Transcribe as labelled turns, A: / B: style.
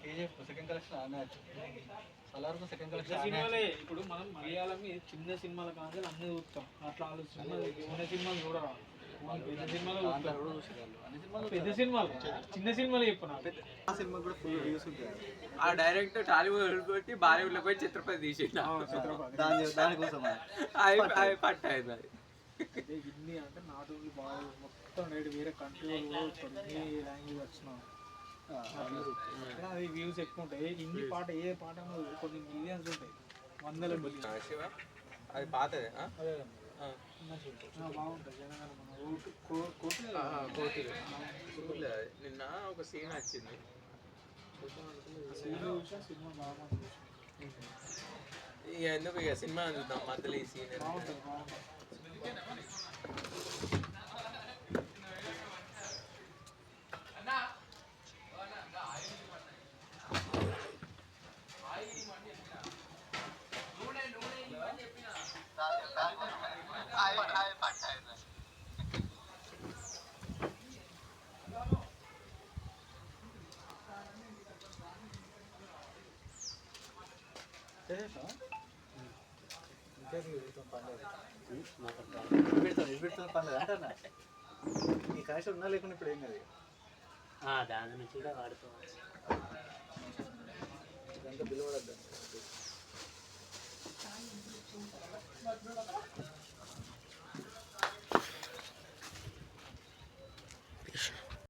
A: KGF second collection ఆనే సలార్కు second
B: పెద్ద
A: collection
B: సినిమాలే ఇప్పుడు మనం మలయాళం చిన్న సినిమాల కాదు అన్నీ చూస్తాం. అట్లా వాళ్ళు సినిమా ఉన్న సినిమాలు చూడరా, పెద్ద సినిమాలు
A: అందరూ కూడా చూసేవాళ్ళు అన్ని సినిమాలు
B: పెద్ద సినిమాలు చిన్న సినిమాలు చెప్పు నాకు.
A: ఆ సినిమా కూడా ఫుల్ వ్యూస్ ఉంటాయి.
C: ఆ డైరెక్ట్ టాలీవుడ్ వదిలిపెట్టి బాలీవుడ్ లో పోయి చిత్రపతి తీసిండు.
A: దానికోసం
C: అవి పట్టాయింది అది.
B: అదే హిందీ అంటే నాట్ ఓన్లీ బాగా మొత్తం రేటు వేరే కంట్రీ కూడా కొన్ని లాంగ్వేజ్ వచ్చినాం. అది వ్యూస్ ఎక్కువ ఉంటాయి. హిందీ పాట ఏ పాట కొన్ని మిలియన్స్ ఉంటాయి, వందల మిలియన్స్.
C: శివ అది పాతదే.
B: బాగుంటుంది జనగణ మన
C: కోటి నిన్న ఒక సీన్ వచ్చింది.
B: సినిమా బాగుంటుంది.
C: ఇక ఎందుకు ఇక సినిమా చూద్దాం మధ్యలో ఈ సీన్
B: బాగుంటుంది బాగుంటుంది.
A: పెడుతుంది పర్లేదు అంటారా ఈ కాశ ఉన్నా లేకుండా ఇప్పుడు ఏం కాదు.
D: దాని నుంచి కూడా వాడుకోవచ్చు.